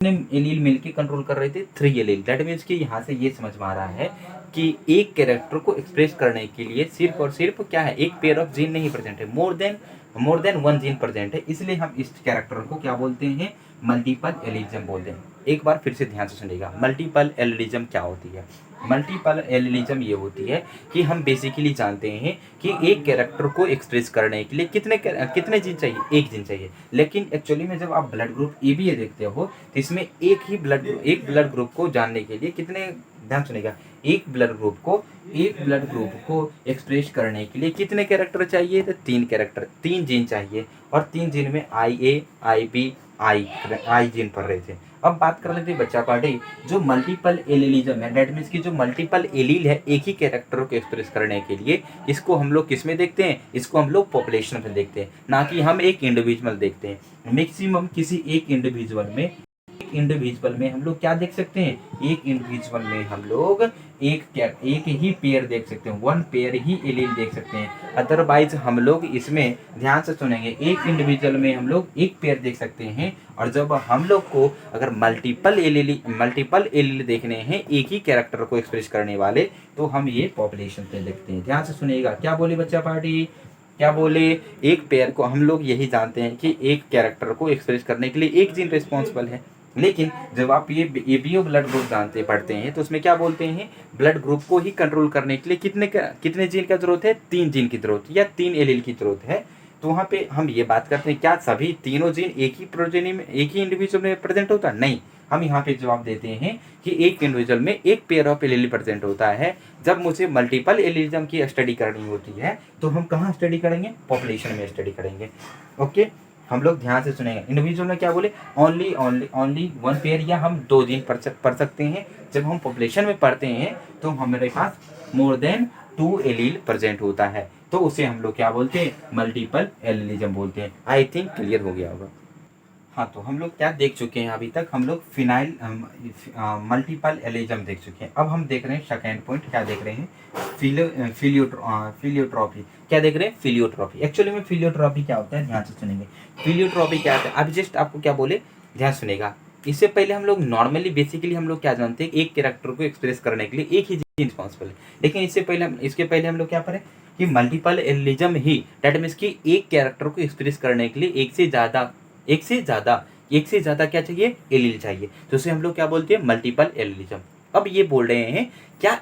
Allele मिलके control कर रहे थे 3 एलील। दैट मीन्स कि यहाँ से ये समझ में आ रहा है कि एक कैरेक्टर को एक्सप्रेस करने के लिए सिर्फ और सिर्फ क्या है, एक पेयर ऑफ जीन नहीं प्रेजेंट है, more than one gene present है। इसलिए हम इस कैरेक्टर को क्या बोलते हैं, मल्टीपल एलिज्म बोलते हैं। एक बार फिर से ध्यान से सुनिएगा, मल्टीपल एलिज्म क्या होती है। मल्टीपल एलिज्म ये होती है कि हम बेसिकली जानते हैं कि एक कैरेक्टर को एक्सप्रेस करने के लिए कितने जीन चाहिए, एक जीन चाहिए। लेकिन एक्चुअली में जब आप ब्लड ग्रुप ए देखते हो तो इसमें एक ब्लड ग्रुप को जानने के लिए कितने, ध्यान सुनेगा, एक ब्लड ग्रुप को एक्सप्रेस करने के लिए कितने कैरेक्टर चाहिए, तो 3 कैरेक्टर, 3 जीन चाहिए। और 3 जीन में IA, IB, आई जीन पढ़ रहे थे। अब बात कर लेते हैं बच्चा पार्टी, जो मल्टीपल एलिलिज्म है, दैट मीन्स की जो मल्टीपल एलील है एक ही कैरेक्टर को एक्सप्रेस करने के लिए, इसको हम लोग किस में देखते हैं, इसको हम लोग पॉपुलेशन में देखते हैं, ना कि हम एक इंडिविजुअल देखते हैं। मैक्सिमम किसी एक इंडिविजुअल में हम लोग क्या देख सकते हैं, एक इंडिविजुअल में हम लोग एक ही पेयर देख सकते हैं, 1 पेयर ही एलील देख सकते हैं। अदरवाइज हम लोग इसमें ध्यान से सुनेंगे, एक इंडिविजुअल में हम लोग एक पेयर देख सकते हैं। और जब हम लोग को अगर मल्टीपल एलील देखने हैं एक ही कैरेक्टर को एक्सप्रेस करने वाले, तो हम ये पॉपुलेशन पे देखते हैं। ध्यान से सुनिएगा, क्या बोले बच्चा पार्टी, क्या बोले, एक पेयर को हम लोग यही जानते हैं कि एक कैरेक्टर को एक्सप्रेस करने के लिए एक जीन रिस्पॉन्सिबल है। लेकिन जब आप ये एबीओ ब्लड ग्रुप पढ़ते हैं तो उसमें क्या बोलते हैं, ब्लड ग्रुप को ही कंट्रोल करने के लिए कितने जीन का जरूरत है, 3 जीन की जरूरत या 3 एलील की जरूरत है। तो वहाँ पे हम ये बात करते हैं, क्या सभी तीनों जीन एक ही प्रोजेनी में, एक ही इंडिविजुअल में प्रेजेंट होता है, नहीं। हम यहाँ पे जवाब देते हैं कि एक इंडिविजुअल में एक पेयर ऑफ एलील प्रेजेंट होता है। जब मुझे मल्टीपल एलिज्म की स्टडी करनी होती है तो हम कहाँ स्टडी करेंगे, पॉपुलेशन में स्टडी करेंगे। ओके, हम लोग ध्यान से सुनेंगे। इंडिविजुअल में क्या बोले, ओनली 1 पेयर या हम 2 जीन पढ़ सकते हैं। जब हम पॉपुलेशन में पढ़ते हैं तो हमारे पास मोर देन 2 एलील प्रेजेंट होता है, तो उसे हम लोग क्या बोलते हैं, मल्टीपल एलिज्म बोलते हैं। आई थिंक क्लियर हो गया होगा। हाँ, तो हम लोग क्या देख चुके हैं, अभी तक हम लोग फिनाइल मल्टीपल एलिज्म देख चुके हैं। अब हम देख रहे हैं सेकेंड पॉइंट, क्या देख रहे हैं, फिलियोट्रॉपी। क्या देख रहे हैं, फिलियोट्रॉपी। एक्चुअली में फिलियोट्रॉपी क्या होता है, ध्यान से सुनेंगे। फिलियोट्रॉपी क्या होता है, अभी जस्ट आपको क्या बोले, ध्यान सुनेगा। इससे पहले हम लोग नॉर्मली बेसिकली हम लोग क्या जानते हैं, एक कैरेक्टर को एक्सप्रेस करने के लिए एक ही जीन रिस्पॉन्सिबल है। लेकिन इसके पहले हम लोग क्या पढ़े कि multiple allelism he, that means कि एक कैरेक्टर को एक्सप्रेस करने के लिए एक से ज्यादा क्या चाहिए, एलील चाहिए, तो उसे हम लोग क्या बोलते हैं, मल्टीपल एलिज्म। अब ये बोल रहे हैं क्या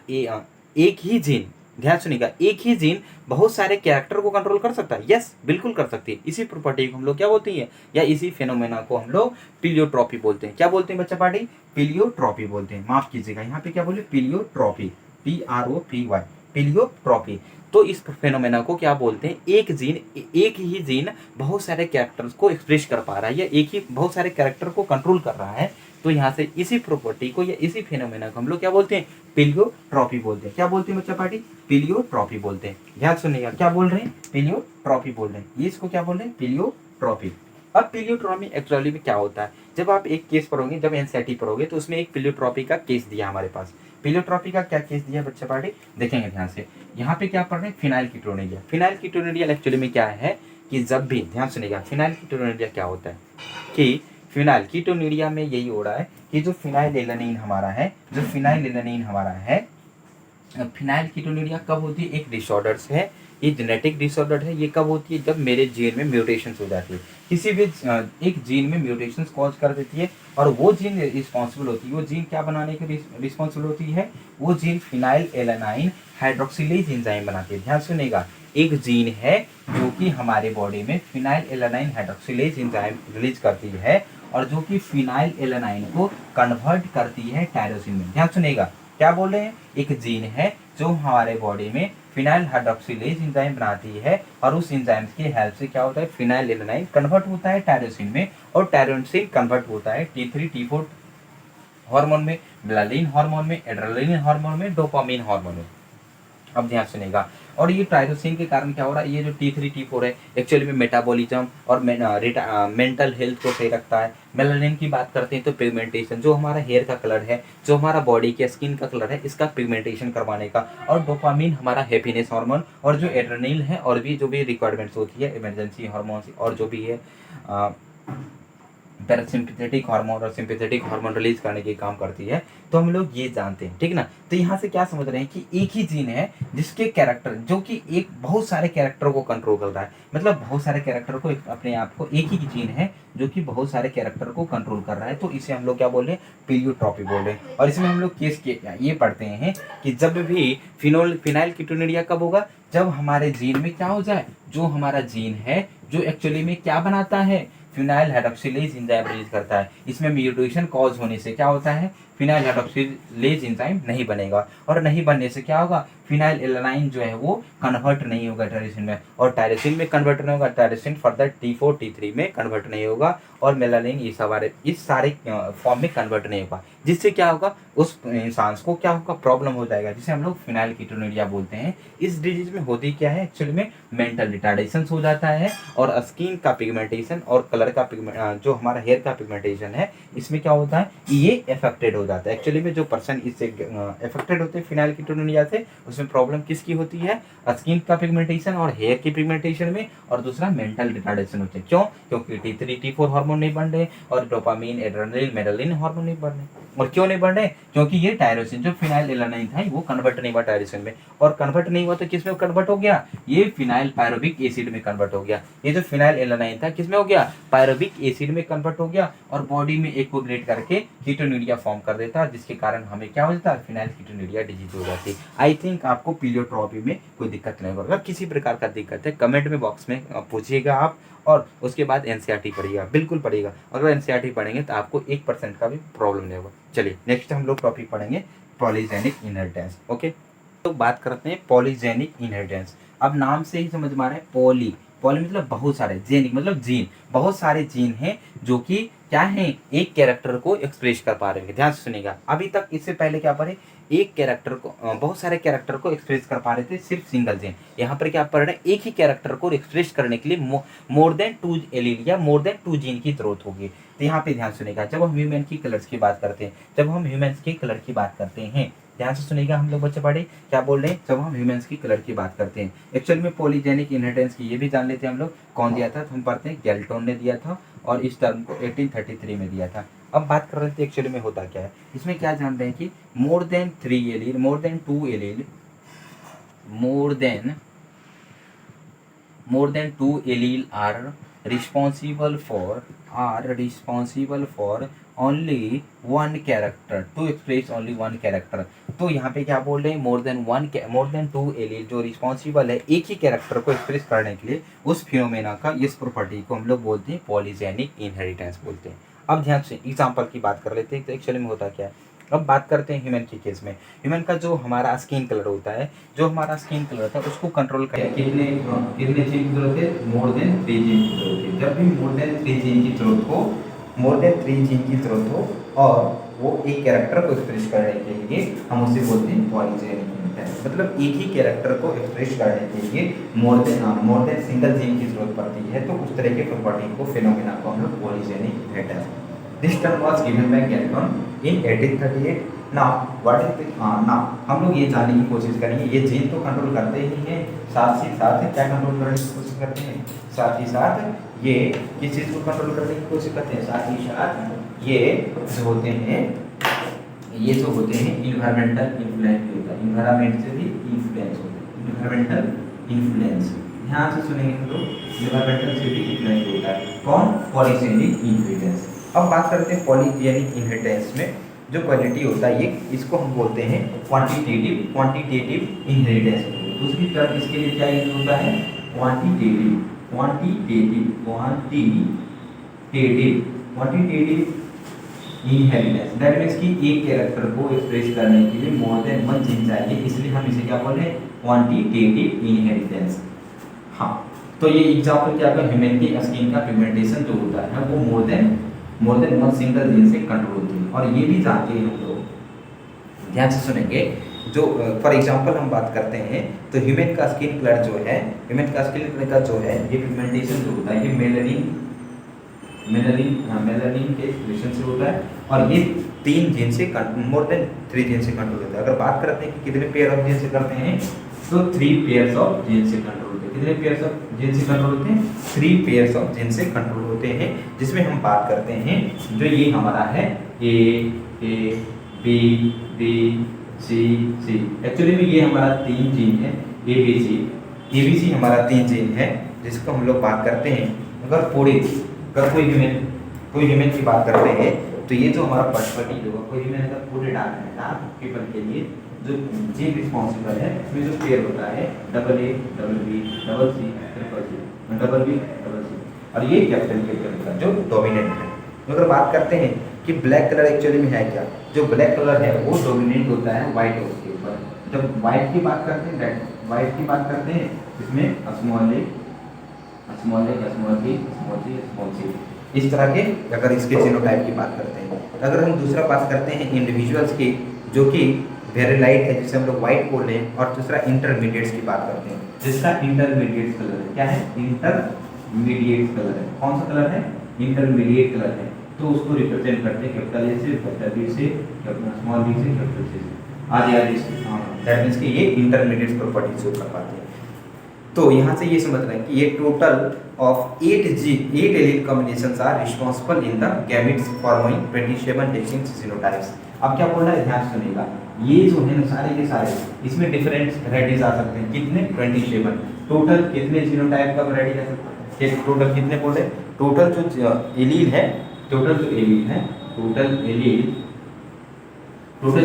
एक ही जीन, ध्यान सुनिएगा, एक ही जीन बहुत सारे कैरेक्टर को कंट्रोल कर सकता है, यस बिल्कुल कर सकती है। इसी प्रॉपर्टी को हम लोग क्या बोलते हैं, या इसी फेनोमेना को हम लोग पिलियोट्रॉपी बोलते हैं। क्या बोलते हैं बच्चा पार्टी, पिलियोट्रॉपी बोलते हैं। माफ कीजिएगा, यहाँ पे क्या बोले, पिलियोट्रॉपी, PROPY, पिलियोट्रॉपी। तो इस फेनोमेना को क्या बोलते हैं, एक ही जीन बहुत सारे कैरेक्टर्स को एक्सप्रेस कर पा रहा है, या एक ही बहुत सारे कैरेक्टर को कंट्रोल कर रहा है। तो यहाँ से इसी प्रॉपर्टी को या इसी फेनोमेना को हम लोग क्या बोलते हैं, पिलियोट्रॉपी बोलते हैं। क्या बोलते हैं बच्चा पार्टी, पिलियोट्रॉपी बोलते हैं। ध्यान सुनिएगा, क्या बोल रहे हैं, पिलियोट्रॉपी बोल रहे हैं, ये इसको क्या बोल रहे हैं, पिलियोट्रॉपी। अब पिलियोट्रॉपी एक्चुअली में क्या होता है, जब आप एक केस पढ़ोगे, जब एनसीईआरटी पढ़ोगे तो उसमें एक पिलियोट्रॉपी का केस दिया हमारे पास। पिलियोट्रॉपी का क्या केस दिया बच्चा पार्टी, देखेंगे ध्यान से। यहाँ पे क्या पढ़ रहे हैं, फिनाइल कीटोनिडिया। फिनाइल कीटोनिडिया एक्चुअली में क्या है कि जब भी, ध्यान सुनेगा, फिनाइल कीटोनिडिया क्या होता है कि फिनाइल कीटोनिडिया में यही हो रहा है कि जो फिनाइलएलानाइन हमारा है, फिनाइल कीटोनिडिया कब होती है, एक डिसऑर्डर्स है, ये जेनेटिक डिसऑर्डर है। ये कब होती है, जब मेरे जीन में म्यूटेशंस हो जाती है, किसी भी एक जीन में म्यूटेशंस कॉज कर देती है, और वो जीन रिस्पॉन्सिबल होती है, वो जीन क्या बनाने की रिस्पॉन्सिबल होती है, वो जीन फिनाइलएलानाइन हाइड्रोक्सिलेज एंजाइम बनाती है। ध्यान सुनेगा, एक जीन है जो कि हमारे बॉडी में फिनाइलएलानाइन हाइड्रोक्सिलेज एंजाइम रिलीज करती है, और जो कि फिनाइलएलानाइन को कन्वर्ट करती है टायरोसिन में। ध्यान सुनेगा, क्या बोल रहे हैं, एक जीन है जो हमारे बॉडी में फिनाइल हाइड्रोक्सिलेज एंजाइम बनाती है, और उस एंजाइम की हेल्प से क्या होता है, फिनाइलएलानाइन कन्वर्ट होता है टायरोसिन में, और टायरोसिन कन्वर्ट होता है T3 T4 हार्मोन में, मेलानिन हार्मोन में, एड्रेनालिन हार्मोन में, डोपामिन हार्मोन में। अब ध्यान सुनेगा, और ये टायरोसिन के कारण क्या हो रहा है, ये जो T3 T4 है एक्चुअली में मेटाबॉलिज्म और मेंटल हेल्थ को सही रखता है। मेलानिन की बात करते हैं तो पिगमेंटेशन, जो हमारा हेयर का कलर है, जो हमारा बॉडी के स्किन का कलर है, इसका पिगमेंटेशन करवाने का। और डोपामिन हमारा हैप्पीनेस हार्मोन, और जो एड्रेनलिन है, और भी जो भी रिक्वायरमेंट्स होती है इमरजेंसी हार्मोन और जो भी है पैरासिम्पैथेटिक हार्मोन और सिम्पैथेटिक हार्मोन रिलीज करने की काम करती है, तो हम लोग ये जानते हैं, ठीक ना। तो यहाँ से क्या समझ रहे हैं कि एक ही जीन है जिसके कैरेक्टर, जो कि एक बहुत सारे कैरेक्टर को कंट्रोल कर रहा है, मतलब बहुत सारे कैरेक्टर को अपने आप को, एक ही जीन है जो कि बहुत सारे कैरेक्टर को कंट्रोल कर रहा है, तो इसे हम लोग क्या बोल रहे हैं, प्लीयोट्रॉपी बोल रहे हैं। और इसमें हम लोग केस ये पढ़ते हैं कि जब भी फिनाइल कीटोनुरिया कब होगा, जब हमारे जीन में क्या हो जाए, जो हमारा जीन है जो एक्चुअली में क्या बनाता है, फिनाइल हाइड्रोक्सिलेज एंजाइम रिलीज करता है, इसमें म्यूटेशन कॉज होने से क्या होता है, फिनाइल हाइड्रोक्सिलेज एंजाइम नहीं बनेगा, और नहीं बनने से क्या होगा, फिनाइल एलानाइन जो है वो कन्वर्ट नहीं होगा टायरोसिन में, और टायरोसिन में कन्वर्ट नहीं होगा, टायरोसिन फर्दर T4 T3 में कन्वर्ट नहीं होगा, और मेलानिन इस सारे फॉर्म में कन्वर्ट नहीं होगा, जिससे क्या होगा, उस इंसान को क्या होगा, प्रॉब्लम हो जाएगा, जिसे हम लोग फिनाइल कीटोनुरिया बोलते हैं। इस डिजीज में होती क्या है, एक्चुअली में मेंटल रिटार्डेशन हो जाता है, और स्किन का पिगमेंटेशन और कलर का जो हमारा हेयर का पिगमेंटेशन है, इसमें क्या होता है, ये इफेक्टेड हो जाता है। एक्चुअली में जो पर्सन इससे इफेक्टेड होते हैं फिनाइल कीटोनुरिया से, उसमें प्रॉब्लम किसकी होती है, स्किन का पिगमेंटेशन और हेयर की पिगमेंटेशन में, और दूसरा मेंटल रिटार्डेशन होते हैं। क्यों, क्योंकि T3 T4 हार्मोन नहीं बन रहे, और डोपामीन एड्रेनलिन मेलानिन हार्मोन नहीं बन रहे। और क्यों नहीं बन रहे, क्योंकि ये टायरोसिन जो फिनाइल एलानाइन था वो कन्वर्ट नहीं हुआ टायरोसिन में, और कन्वर्ट नहीं हुआ तो किस में कन्वर्ट हो गया, ये फिनाइल पायरोबिक एसिड में कन्वर्ट हो गया। ये जो फिनाइल एलानाइन था किस में हो गया, पायरोबिक एसिड में कन्वर्ट हो गया, और बॉडी में एक्युमुलेट करके कीटोनुरिया फॉर्म कर देता है, जिसके कारण हमें क्या हो जाता है, फिनाइल कीटोनुरिया डिजीज हो जाती है। आई थिंक आपको प्लीयोट्रॉपी में कोई दिक्कत नहीं होगा। किसी प्रकार का दिक्कत है कमेंट में बॉक्स में पूछिएगा आप, और उसके बाद एनसीईआरटी पढ़िएगा, बिल्कुल पढ़िएगा। अगर एनसीईआरटी पढ़ेंगे तो आपको 1% का भी प्रॉब्लम नहीं होगा। चलिए नेक्स्ट हम लोग टॉपिक पढ़ेंगे पॉलीजेनिक इनहेरिटेंस। ओके, तो बात करते हैं पॉलीजेनिक इनहेरिटेंस। अब नाम से ही समझ में आ रहा है, पॉली मतलब बहुत सारे, जेनिक मतलब जीन, बहुत सारे जीन हैं जो कि क्या है, एक कैरेक्टर को एक्सप्रेस कर पा रहे हैं। ध्यान से सुनिएगा, अभी तक इससे पहले क्या पढ़े, एक कैरेक्टर को बहुत सारे कैरेक्टर को एक्सप्रेस कर पा रहे थे सिर्फ सिंगल जीन। यहाँ पर क्या पढ़ रहे हैं, एक ही कैरेक्टर को एक्सप्रेस करने के लिए मोर देन 2 एलील या मोर देन 2 जीन की जरूरत होगी। तो यहाँ पे ध्यान सुनिएगा, जब हम ह्यूमन की कलर्स की बात करते हैं, जब हम ह्यूमंस के कलर की बात करते हैं, ध्यान से सुनिएगा, हम लोग बच्चे पढ़े क्या बोल रहे हैं, जब हम ह्यूमंस की कलर की बात करते हैं, एक्चुअल में पॉलीजेनिक इनहेरिटेंस की ये भी जान लेते हैं हम लोग, कौन दिया था, तो हम पढ़ते हैं गैल्टोन ने दिया था, और इस टर्म को 1833 में दिया था। अब बात कर रहे थे एक्चुअली में होता क्या है, इसमें क्या जान रहे हैं कि more than 3 allele, more than 2 allele, more than 2 allele are responsible for only one character to express only one character। तो यहाँ पे क्या बोल रहे हैं, मोर देन 2 एलील जो रिस्पॉन्सिबल है एक ही कैरेक्टर को एक्सप्रेस करने के लिए, उस फिनोमेना का, इस प्रॉपर्टी को हम लोग बोलते हैं पॉलीजेनिक इनहेरिटेंस बोलते हैं। अब ध्यान से एग्जांपल की बात कर लेते हैं, तो एक्चुअली में होता क्या है। अब बात करते हैं ह्यूमन के केस में, ह्यूमन का जो हमारा स्किन कलर होता है, जो हमारा स्किन कलर होता है उसको कंट्रोल करें, कितने जीन की जरूरत है, मोर देन 3 जीन की जरूरत है। जब भी मोर देन 3 जीन की जरूरत हो, मोर देन 3 जीन की जरूरत हो, और वो एक कैरेक्टर को एक्सप्रेस करने के लिए, हम उसे बोलते हैं पॉलीजेनिक इनहेरिटेंस। मतलब एक ही कैरेक्टर को एक्सप्रेस करने के लिए मोर देन सिंगल जीन की जरूरत पड़ती है, तो उस तरह के प्रॉपर्टी को, फिनोमेना को हम लोग polygenic inheritance. This term was given by Galton in 1838। Now what is now हम लोग ये जानने की कोशिश करेंगे, ये जीन तो कंट्रोल करते ही हैं, साथ ही साथ क्या कंट्रोल करने की कोशिश करते हैं, साथ ही साथ ये किस चीज़ को कंट्रोल करने की कोशिश करते हैं, साथ ही साथ ये जो होते हैं, इन्वायरमेंटल इन्फ्लुएंस होता है, इन्वायरमेंट से भी इन्फ्लुएंस होता है, इन्वायरमेंटल इन्फ्लुएंस। ध्यान से सुनेंगे हम लोग, इन्वायरमेंटल से भी इन्फ्लुएंस होता है, कौन, पॉलीजेनिक इनहेरिटेंस। अब बात करते हैं पॉलीजेनिक इनहेरिटेंस में जो क्वालिटी होता है, ये इसको हम बोलते हैं क्वांटिटेटिव इनहेरिटेंस। दूसरी टर्म इसके लिए क्या यूज होता है, क्वांटिटेटिव इनहेरिटेंस। दैट मीन्स कि एक कैरेक्टर को एक्सप्रेस करने के लिए मोर देन 1 जीन चाहिए, इसलिए हम इसे क्या बोल रहे हैं, क्वांटिटेटिव इनहेरिटेंस। हाँ, तो ये एग्जांपल क्या है, ह्यूमन की स्किन का पिगमेंटेशन जो होता है वो मोर देन 1 सिंगल जीन से कंट्रोल होती है। और ये भी जानते हैं हम लोग, ध्यान से सुनेंगे, जो फॉर एग्जांपल हम बात करते हैं, तो ह्यूमन का स्किन कलर जो है, ये पिगमेंटेशन जो होता है, ये मेलानिन के एक्सप्रेशन से होता है, और ये 3 जीन से, मोर देन 3 जीन से कंट्रोल होता है। अगर बात करते हैं कि कितने पेयर ऑफ जीन से करते हैं, तो 3 पेयर्स ऑफ जीन से कंट्रोल होते हैं। हैं। कितने पेयर्स ऑफ जीन से कंट्रोल होते हैं? 3 पेयर्स ऑफ जीन से कंट्रोल होते हैं, जिसमें हम बात करते हैं जो ये हमारा है A B B C C. Actually में ये हमारा 3 जीन है, ए बी सी हमारा 3 जीन है, जिसको हम लोग बात करते हैं। अगर कोई ह्यूमन की बात करते हैं तो ये जो हमारा पर्सपेक्टिव होगा, कोई ह्यूमन अगर पूरे डार्क पीपल के लिए जो जीन रिस्पॉन्सिबल है, इसमें जो पेयर होता है double A double B double C triple C, double B double C, और ये कैपिटल के का जो डोमिनेंट है। अगर बात करते हैं कि ब्लैक कलर एक्चुअली में है क्या, जो ब्लैक कलर है वो डोमिनेंट होता है व्हाइट हाउस के ऊपर। जब व्हाइट की बात करते हैं इसमें स्मॉल ए स्मॉल बी स्मॉल सी, इस तरह के अगर इसके जीनोटाइप की बात करते हैं। अगर हम दूसरा बात करते हैं इंडिविजुअल्स की, जो कि वेरी लाइट है, जिसे हम लोग व्हाइट बोल रहे हैं, और दूसरा इंटरमीडिएट्स की बात करते हैं, जिसका इंटरमीडिएट कलर है। क्या है? इंटरमीडिएट कलर है। कौन सा कलर है? इंटरमीडिएट कलर है। तो उसको रिप्रेजेंट करते हैं कैपिटल ए से, कैपिटल बी से, कैपिटल स्मॉल बी से, कैपिटल सी से, आदि। दैट मींस कि ये इंटरमीडिएट प्रॉपर्टी शो कर पाते हैं। तो यहाँ से ये समझ रहे हैं कि ये total of 8 allele combinations are responsible in the gametes forming 27 distinct genotypes. अब क्या बोल रहा है, ध्यान सुनिएगा। ये जो है ना सारे के सारे, इसमें डिफरेंट वैरायटीज आ सकते हैं। कितने? 27। टोटल कितने जीनोटाइप का वैरायटी आ सकता है? टोटल कितने बोल रहे? टोटल जो एलील है, टोटल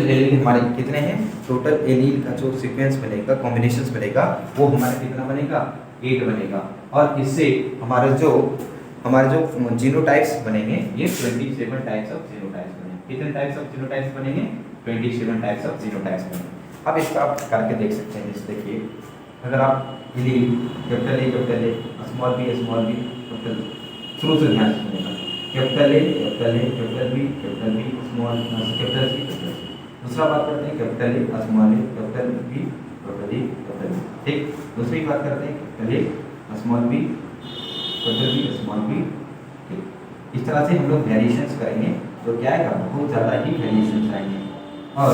एलील हमारे कितने हैं? टोटल एलील का जो सीक्वेंस बनेगा, कॉम्बिनेशंस बनेगा, वो हमारा कितना बनेगा? 8 बनेगा। और इससे हमारे जो जीनोटाइप्स बनेंगे, ये 27 टाइप्स ऑफ जीनोटाइप्स बनेंगे। कितने टाइप्स ऑफ जीनोटाइप्स बनेंगे? 27 टाइप्स ऑफ जीनोटाइप्स बनेंगे। अब इसका आप करके देख सकते हैं। जैसे देखिए, अगर आप allele capital A small B capital, शुरू से ध्यान सुनिएगा। Capital A capital B small capital C. दूसरा बात करते हैं capital A small A capital B capital B. ठीक, दूसरी बात करते हैं capital A small B capital B small B. ठीक, इस तरह से हम लोग वेरिएशंस करेंगे तो क्या आएगा? बहुत ज़्यादा ही वेरिएशंस आएंगे। और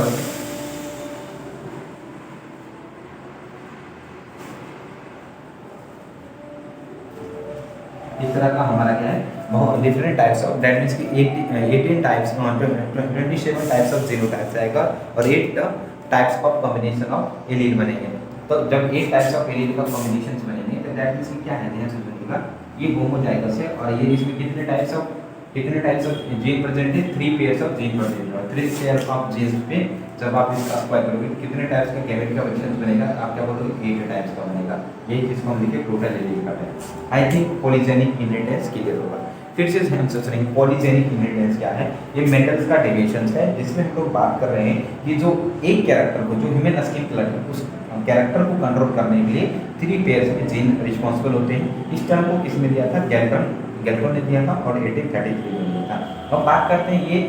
इस तरह का हमारा क्या है? बहुत different types of, that means कि 18 टाइप्स 27 टाइप्स ऑफ जीनोटाइप्स आएगा, और 8 types of combination of allele बनेंगे। तो जब 8 टाइप्स ऑफ एलील का कॉम्बिनेशंस बनेंगे तो दैट मीन्स कि क्या है? ध्यान से सुनिएगा, ये होमोजाइगस है, और ये इसमें कितने टाइप्स ऑफ जीन प्रेजेंट है? 3 पेयर्स ऑफ जीन प्रेजेंट है। 3 पेयर ऑफ जीन्स पे जब आप इसका स्क्वायर करोगे कितने टाइप्स का गैमेट का वेरिएशन बनेगा? आप क्या बोलोगे? 8 टाइप्स का बनेगा। यही चीज़ को हम लिखे टोटल एलील का है। I think polygenic inheritance clear होगा। फिर से हम सोच रहे हैं पॉलीजेनिक इनहेरिटेंस क्या है? ये मेंडल्स का डेविएशंस है, जिसमें हम लोग बात कर रहे हैं कि जो एक कैरेक्टर को, जो ह्यूमन स्किन कलर है, उस कैरेक्टर को कंट्रोल करने के लिए 3 पेयर्स में जीन रिस्पॉन्सिबल होते हैं। इस टर्म को किसने दिया था? गैल्टन ने दिया था, और 1833 में दिया था। अब बात करते हैं ये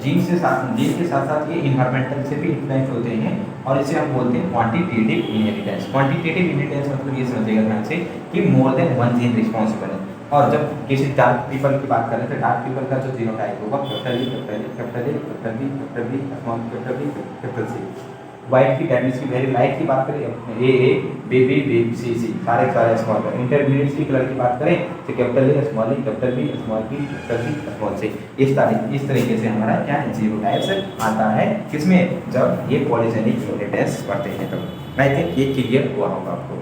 जीन के साथ साथ ये इन्वायरमेंटल से भी इन्फ्लुएंस होते हैं, और इसे हम बोलते हैं क्वांटिटेटिव इनहेरिटेंस। क्वांटिटेटिव इनहेरिटेंस मतलब ये समझिएगा ध्यान से कि मोर देन 1 जीन रिस्पॉन्सिबल है। और जब किसी डार्क पीपल की बात करें तो डार्क पीपल का जो जीनोटाइप होगा capital B small capital C. White की दैट मींस की वेरी लाइट की बात करें ए बी सी सारे स्मॉल। इंटरमीडिएट की कलर की बात करें तो capital A small capital B small small C. इस तरीके से हमारा क्या है? जीनोटाइप्स आता है। किसमें? जब ये पॉलीजेनिक इनहेरिटेंस पढ़ते हैं तब। आई थिंक ये क्लियर हुआ होगा आपको।